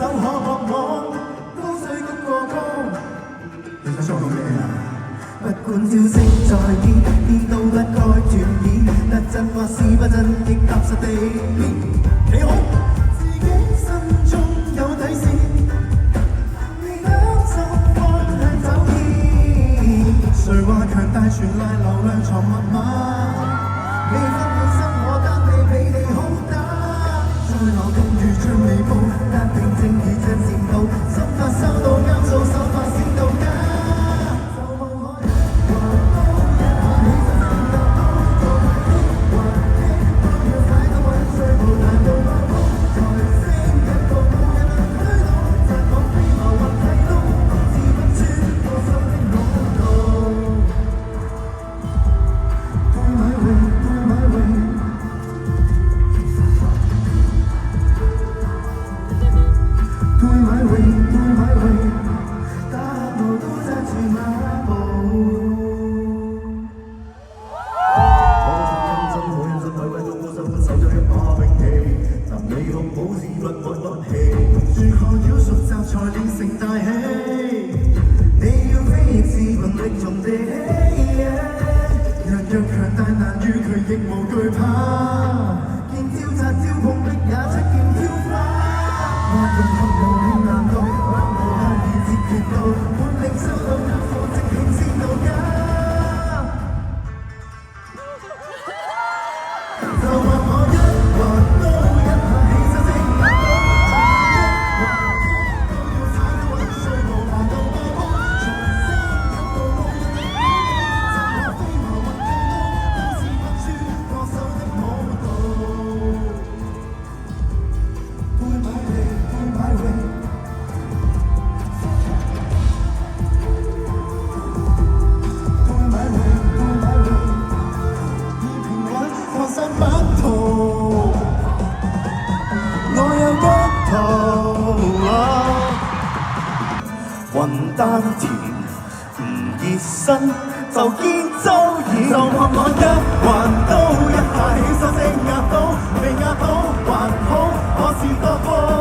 手可學我高水谷過江。你想講咩啊？不管朝夕在變，變都不該斷片。特震或是不震，亦踏實地練。你好，自己心中有底線，未兩手方向走偏。誰話強大全賴流量藏密碼？未分滿心我但未比你好打。在流動如像微步，但平靜如像前度。心法收到啱數，手法閃到家。雲丹田唔熱身就見周演，就看我一環刀一下起手即壓倒，未壓倒還好，我是多科。